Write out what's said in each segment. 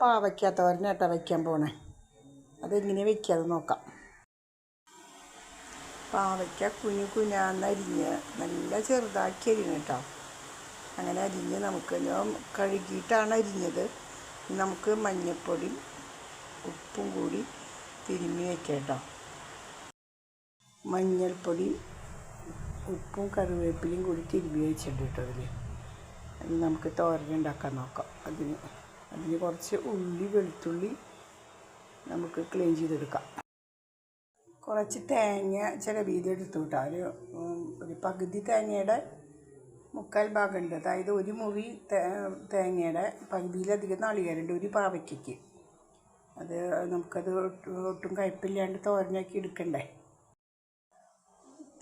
പാവയ്ക്കാത്തവരനേട്ടാ വയ്ക്കാൻ പോണേ. അതെങ്ങനെ വയ്ക്കാതെ നോക്കാം. പാവയ്ക്ക കുനാന്നരിഞ്ഞ് നല്ല ചെറുതാക്കി അരിഞ്ഞ് കേട്ടോ. അങ്ങനെ അരിഞ്ഞ് നമുക്ക് കഴുകിയിട്ടാണ് അരിഞ്ഞത്. നമുക്ക് മഞ്ഞൾപ്പൊടി ഉപ്പും കൂടി തിരുമ്മി വയ്ക്കാം കേട്ടോ. മഞ്ഞൾപ്പൊടി ഉപ്പും കറിവേപ്പിലയും കൂടി തിരുമ്മി വെച്ചിട്ടുണ്ട് കേട്ടോ. അതിൽ നമുക്ക് തോരൻ ഉണ്ടാക്കാൻ നോക്കാം. അതിന് കുറച്ച് ഉള്ളി വെളുത്തുള്ളി നമുക്ക് ക്ലീൻ ചെയ്തെടുക്കാം. കുറച്ച് തേങ്ങ ചിരവിയതെടുത്തു കേട്ടോ. ഒരു പകുതി തേങ്ങയുടെ മുക്കാൽ ഭാഗമുണ്ട്. അതായത് ഒരു മുറി തേങ്ങയുടെ പകുതിയിലധികം നാളികേരമുണ്ട് ഒരു പാവയ്ക്കയ്ക്ക്. നമുക്കത് ഒട്ടും കയ്പില്ലാണ്ട് തോരനാക്കി എടുക്കണ്ടേ.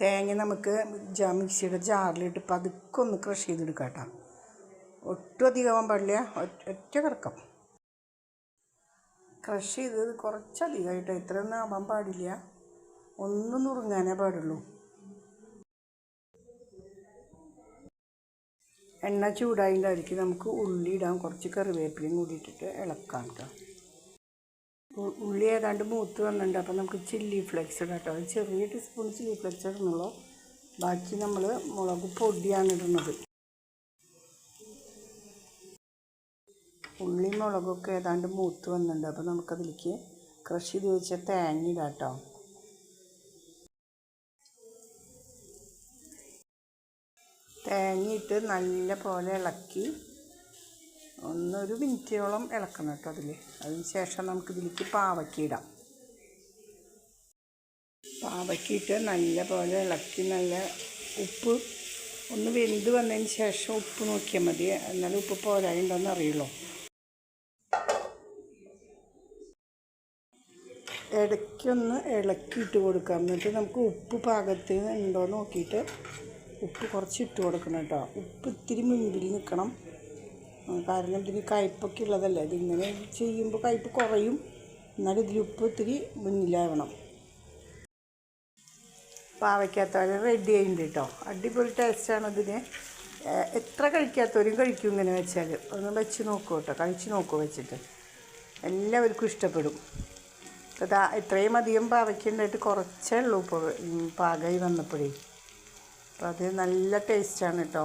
തേങ്ങ നമുക്ക് മിക്സിയുടെ ജാറിലിട്ട് പതുക്കെ ഒന്ന് ക്രഷ് ചെയ്തെടുക്കാം കേട്ടോ. ഒട്ടും അധികമാകാൻ പാടില്ല, ഒറ്റ കറക്കം ക്രഷ് ചെയ്തത് കുറച്ചധികമായിട്ട്. ഇത്രയൊന്നും ആവാൻ പാടില്ല, ഒന്ന് നുറുങ്ങാനേ പാടുള്ളൂ. എണ്ണ ചൂടായതിൻ്റെ നമുക്ക് ഉള്ളി ഇടാം. കുറച്ച് കറിവേപ്പിലയും കൂടി ഇട്ടിട്ട് ഇളക്കാം കേട്ടോ. ഉള്ളി ഏതാണ്ട് മൂത്ത് വന്നിട്ടുണ്ട്. അപ്പോൾ നമുക്ക് ചില്ലി ഫ്ലേക്സ് ഇടാം കേട്ടോ. ഒരു ചെറിയ ടീസ്പൂൺ ചില്ലി ഫ്ലേക്സ് ഇടുന്നുള്ളൂ. ബാക്കി നമ്മൾ മുളക് പൊടിയാണ് ഇടുന്നത്. ഉള്ളി മുളകൊക്കെ ഏതാണ്ട് മൂത്ത് വന്നിട്ടുണ്ട്. അപ്പോൾ നമുക്കതിലേക്ക് ക്രഷ് ചെയ്ത് വെച്ച തേങ്ങ ഇടാം കേട്ടോ. തേങ്ങയിട്ട് നല്ല പോലെ ഇളക്കി ഒരു മിനിറ്റോളം ഇളക്കണം കേട്ടോ. അതിന് ശേഷം നമുക്കിതിലേക്ക് പാവയ്ക്ക ഇടാം. പാവയ്ക്കിട്ട് നല്ല പോലെ ഇളക്കി നല്ല ഉപ്പ് ഒന്ന് വെന്ത് വന്നതിന് ശേഷം ഉപ്പ് നോക്കിയാൽ മതി. എന്നാലും ഉപ്പ് പോരായുണ്ടോയെന്ന് അറിയുള്ളൂ. ഇടയ്ക്കൊന്ന് ഇളക്കിയിട്ട് കൊടുക്കാം. എന്നിട്ട് നമുക്ക് ഉപ്പ് പാകത്തിന് ഉണ്ടോ നോക്കിയിട്ട് ഉപ്പ് കുറച്ച് ഇട്ട് കൊടുക്കണം കേട്ടോ. ഉപ്പ് ഇത്തിരി മുൻപിൽ നിൽക്കണം. കാരണം ഇതിന് കയ്പ്പൊക്കെ ഉള്ളതല്ലേ. ഇതിങ്ങനെ ചെയ്യുമ്പോൾ കയ്പ്പ് കുറയും. എന്നാലും ഇതിൽ ഉപ്പ് ഇത്തിരി മുന്നിലാവണം. പാവയ്ക്കാത്തവരെ റെഡി ആയിട്ടുണ്ട് കേട്ടോ. അടിപൊളി ടേസ്റ്റാണ് ഇതിന്. എത്ര കഴിക്കാത്തവരും കഴിക്കും ഇങ്ങനെ വെച്ചാൽ. ഒന്ന് വെച്ച് നോക്കൂ കേട്ടോ, കഴിച്ച് നോക്കൂ വെച്ചിട്ട്. എല്ലാവർക്കും ഇഷ്ടപ്പെടും. ഇത്രയും അധികം പാവയ്ക്കുണ്ടായിട്ട് കുറച്ചേ ഉള്ളൂ ഇപ്പോൾ പാകമായി വന്നപ്പോഴേ. അപ്പോൾ അത് നല്ല ടേസ്റ്റാണ് കേട്ടോ.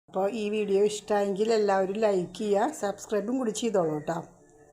അപ്പോൾ ഈ വീഡിയോ ഇഷ്ടമായെങ്കിൽ എല്ലാവരും ലൈക്ക് ചെയ്യുക, സബ്സ്ക്രൈബും കൂടി ചെയ്തോളൂ കേട്ടോ.